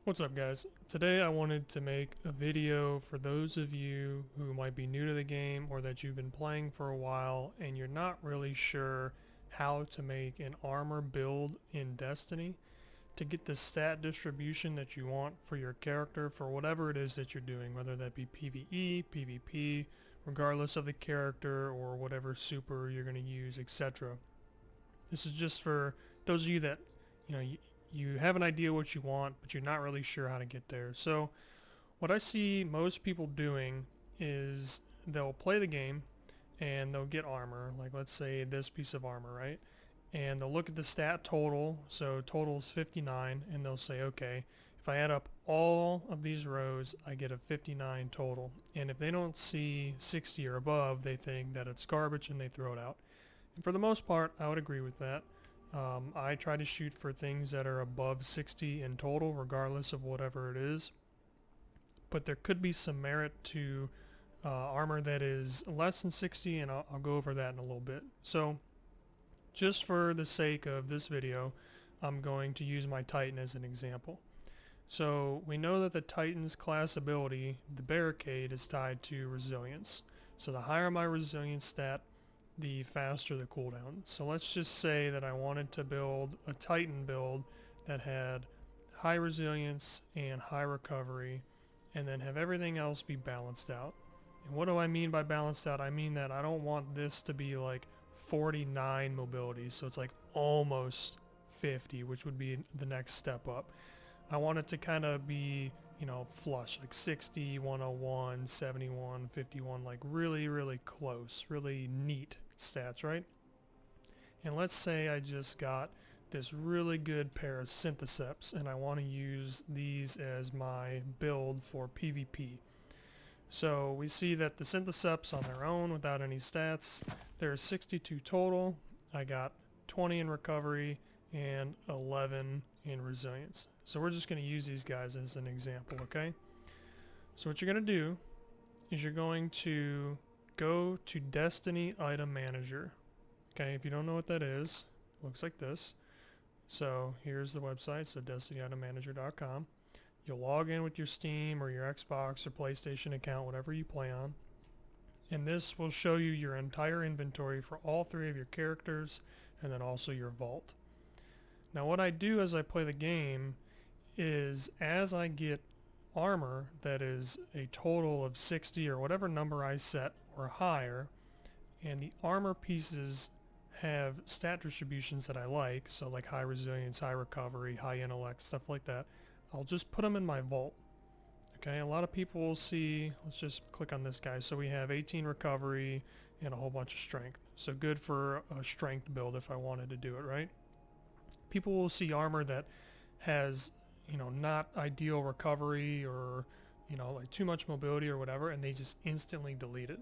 What's up, guys? Today I wanted to make a video for those of you who might be new to the game or that you've been playing for a while and you're not really sure how to make an armor build in Destiny to get the stat distribution that you want for your character for whatever it is that you're doing, whether that be PvE, PvP, regardless of the character or whatever super you're going to use, etc. This is just for those of you that, you have an idea what you want, but you're not really sure how to get there. So what I see most people doing is they'll play the game and they'll get armor, like let's say this piece of armor, right? And they'll look at the stat total, so total is 59, and they'll say, okay, if I add up all of these rows, I get a 59 total. And if they don't see 60 or above, they think that it's garbage and they throw it out. And for the most part, I would agree with that. I try to shoot for things that are above 60 in total, regardless of whatever it is. But there could be some merit to armor that is less than 60, and I'll go over that in a little bit. So just for the sake of this video, I'm going to use my Titan as an example. So we know that the Titan's class ability, the barricade, is tied to resilience. So the higher my resilience stat, the faster the cooldown. So let's just say that I wanted to build a Titan build that had high resilience and high recovery, and then have everything else be balanced out. And what do I mean by balanced out? I mean that I don't want this to be like 49 mobility, so it's like almost 50, which would be the next step up. I want it to kind of be, flush, like 60, 101, 71, 51, like really close, really neat stats, right? And let's say I just got this really good pair of syntheseps and I want to use these as my build for PvP. So we see that the syntheseps on their own without any stats, there's 62 total. I got 20 in recovery and 11 in resilience. So we're just going to use these guys as an example, okay? So what you're going to do is you're going to go to Destiny Item Manager. Okay, if you don't know what that is, it looks like this. So here's the website, so destinyitem.manager.com. You'll log in with your Steam or your Xbox or PlayStation account, whatever you play on. And this will show you your entire inventory for all three of your characters and then also your vault. Now what I do as I play the game is as I get armor that is a total of 60 or whatever number I set or higher, and the armor pieces have stat distributions that I like, so like high resilience, high recovery, high intellect, stuff like that, I'll just put them in my vault. Okay, a lot of people will see, let's just click on this guy, so we have 18 recovery and a whole bunch of strength, so good for a strength build if I wanted to do it, right? People will see armor that has not ideal recovery or like too much mobility or whatever, and they just instantly delete it.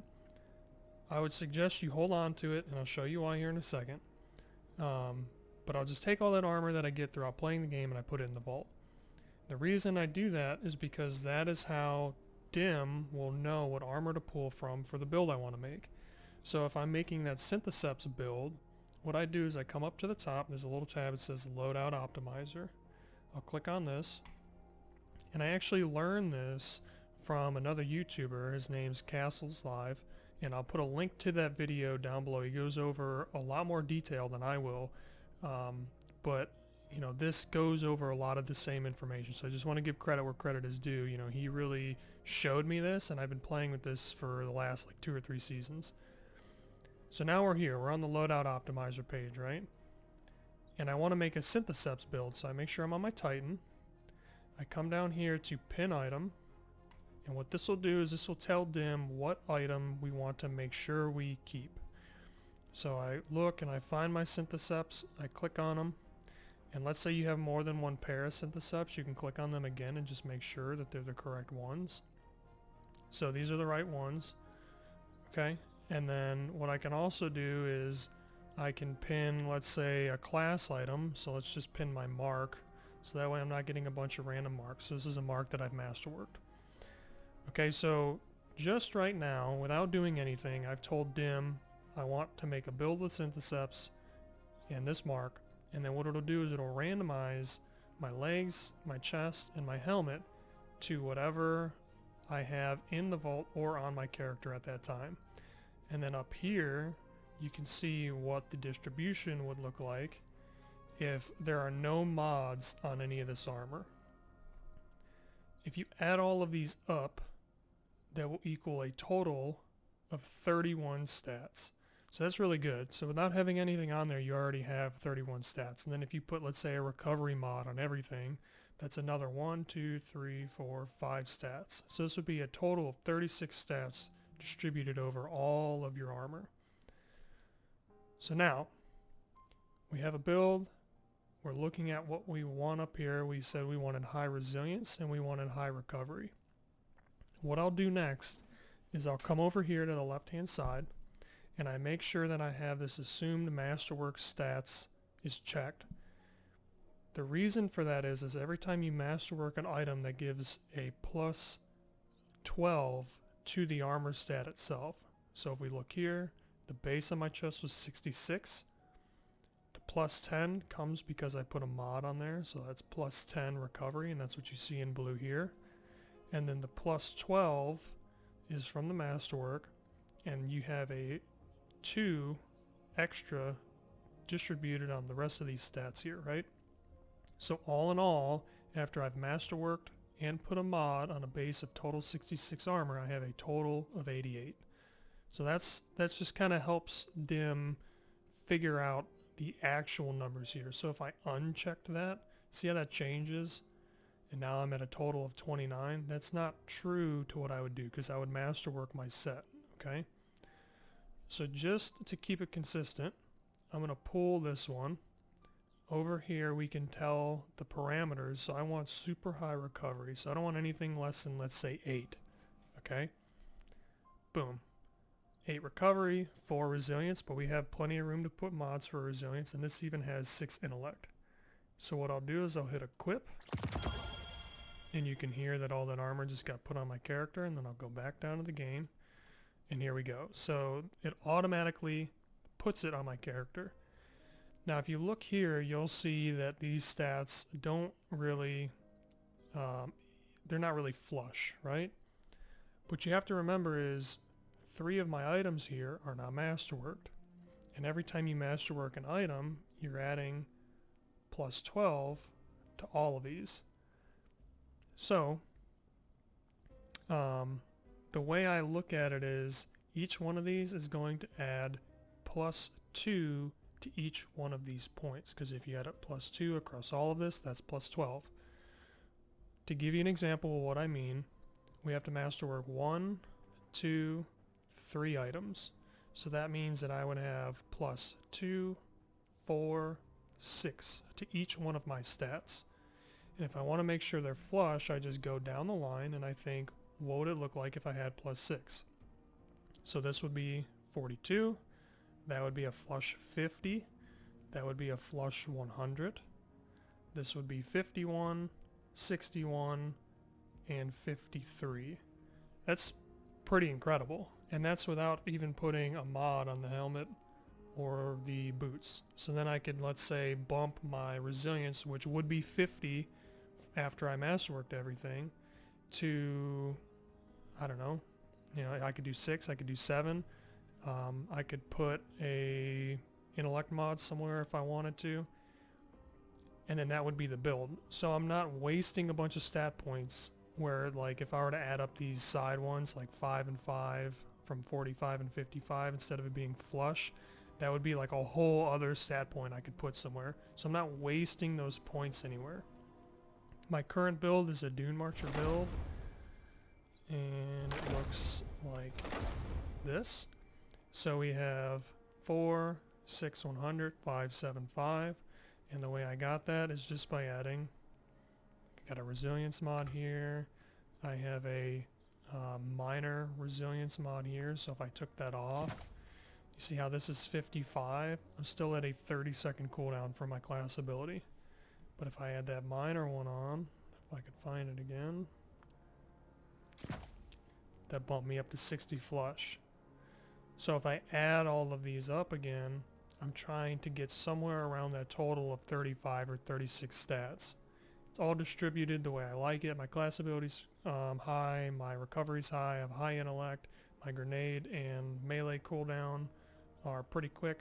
I would suggest you hold on to it, and I'll show you why here in a second. But I'll just take all that armor that I get throughout playing the game and I put it in the vault. The reason I do that is because that is how Dim will know what armor to pull from for the build I want to make. So if I'm making that syntheseps build, what I do is I come up to the top, there's a little tab that says Loadout Optimizer. I'll click on this, and I actually learned this from another YouTuber. His name's Castles Live, and I'll put a link to that video down below. He goes over a lot more detail than I will, but this goes over a lot of the same information, so I just want to give credit where credit is due. He really showed me this, and I've been playing with this for the last like 2 or 3 seasons. So now we're here, we're on the Loadout Optimizer page, right? And I want to make a syntheseps build, so I make sure I'm on my Titan. I come down here to pin item, and what this will do is this will tell Dim what item we want to make sure we keep. So I look and I find my syntheseps, I click on them, and let's say you have more than one pair of syntheseps, you can click on them again and just make sure that they're the correct ones. So these are the right ones, okay? And then what I can also do is I can pin, let's say, a class item, so let's just pin my mark, so that way I'm not getting a bunch of random marks. So this is a mark that I've masterworked. Okay, so just right now, without doing anything, I've told Dim I want to make a build with syntheseps and this mark, and then what it'll do is it'll randomize my legs, my chest, and my helmet to whatever I have in the vault or on my character at that time. And then up here, you can see what the distribution would look like if there are no mods on any of this armor. If you add all of these up, that will equal a total of 31 stats. So that's really good. So without having anything on there, you already have 31 stats. And then if you put, let's say, a recovery mod on everything, that's another 1, 2, 3, 4, 5 stats. So this would be a total of 36 stats distributed over all of your armor. So now, we have a build. We're looking at what we want up here. We said we wanted high resilience and we wanted high recovery. What I'll do next is I'll come over here to the left-hand side and I make sure that I have this assumed Masterwork stats is checked. The reason for that is every time you Masterwork an item, that gives a plus 12 to the armor stat itself. So if we look here, the base on my chest was 66. The plus 10 comes because I put a mod on there, so that's plus 10 recovery, and that's what you see in blue here. And then the plus 12 is from the Masterwork, and you have a 2 extra distributed on the rest of these stats here, right? So all in all, after I've Masterworked and put a mod on a base of total 66 armor, I have a total of 88. So that's just kind of helps Dim figure out the actual numbers here. So if I unchecked that, see how that changes? And now I'm at a total of 29. That's not true to what I would do because I would Masterwork my set, okay? So just to keep it consistent, I'm going to pull this one. Over here we can tell the parameters. So I want super high recovery. So I don't want anything less than, let's say, 8, okay? Boom. 8 recovery, 4 resilience, but we have plenty of room to put mods for resilience, and this even has 6 intellect. So what I'll do is I'll hit equip, and you can hear that all that armor just got put on my character, and then I'll go back down to the game, and here we go. So it automatically puts it on my character. Now if you look here, you'll see that these stats don't really, they're not really flush, right? What you have to remember is 3 of my items here are now Masterworked. And every time you Masterwork an item, you're adding plus 12 to all of these. So, the way I look at it is each one of these is going to add plus 2 to each one of these points. Because if you add up plus 2 across all of this, that's plus 12. To give you an example of what I mean, we have to Masterwork 1, 2, 3 items. So that means that I would have plus 2, 4, 6 to each one of my stats. And if I want to make sure they're flush, I just go down the line and I think, what would it look like if I had plus 6? So this would be 42. That would be a flush 50. That would be a flush 100. This would be 51, 61, and 53. That's pretty incredible. And that's without even putting a mod on the helmet or the boots. So then I could, let's say, bump my resilience, which would be 50 after I Masterworked everything, to, I don't know, I could do 6, I could do 7. I could put a intellect mod somewhere if I wanted to. And then that would be the build. So I'm not wasting a bunch of stat points where, like, if I were to add up these side ones, like 5 and 5 from 45 and 55, instead of it being flush, that would be like a whole other stat point I could put somewhere. So I'm not wasting those points anywhere. My current build is a Dune Marcher build, and it looks like this. So we have 4, 6, 100, 5, 7, 5, and the way I got that is just by adding, got a resilience mod here, I have a minor resilience mod here, so if I took that off, you see how this is 55? I'm still at a 30-second cooldown for my class ability. But if I add that minor one on, if I could find it again, that bumped me up to 60 flush. So if I add all of these up again, I'm trying to get somewhere around that total of 35 or 36 stats. It's all distributed the way I like it. My class ability's high, my recovery's high, I have high intellect, my grenade and melee cooldown are pretty quick.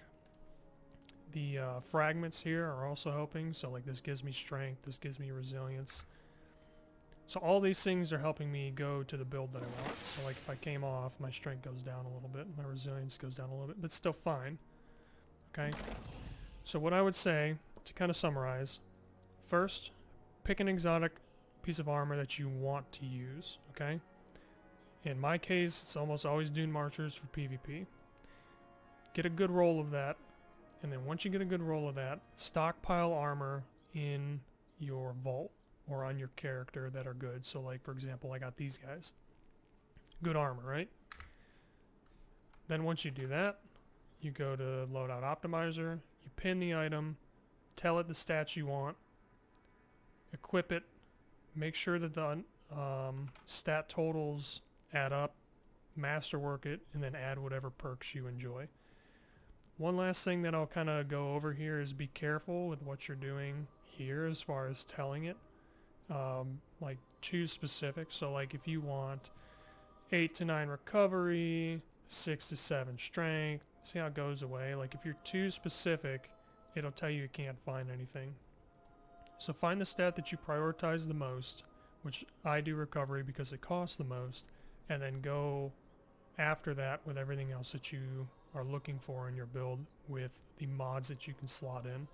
The fragments here are also helping, so like this gives me strength, this gives me resilience. So all these things are helping me go to the build that I want. So like if I came off, my strength goes down a little bit, my resilience goes down a little bit, but still fine. Okay? So what I would say, to kind of summarize, first, pick an exotic piece of armor that you want to use, okay? In my case, it's almost always Dune Marchers for PvP. Get a good roll of that, and then once you get a good roll of that, stockpile armor in your vault or on your character that are good. So like, for example, I got these guys. Good armor, right? Then once you do that, you go to Loadout Optimizer, you pin the item, tell it the stats you want, equip it, make sure that the stat totals add up, masterwork it, and then add whatever perks you enjoy. One last thing that I'll kind of go over here is be careful with what you're doing here as far as telling it. Like choose specific. So like if you want 8 to 9 recovery, 6 to 7 strength, see how it goes away. Like if you're too specific, it'll tell you can't find anything. So find the stat that you prioritize the most, which I do recovery because it costs the most, and then go after that with everything else that you are looking for in your build with the mods that you can slot in.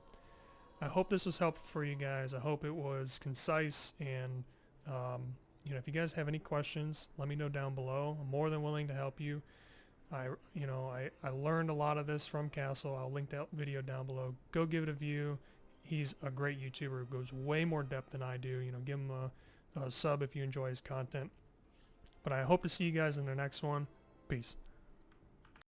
I hope this was helpful for you guys. I hope it was concise, and you know, if you guys have any questions, let me know down below. I'm more than willing to help you. I learned a lot of this from Castle. I'll link that video down below. Go give it a view. He's a great YouTuber who goes way more depth than I do. You know, give him a sub if you enjoy his content. But I hope to see you guys in the next one. Peace.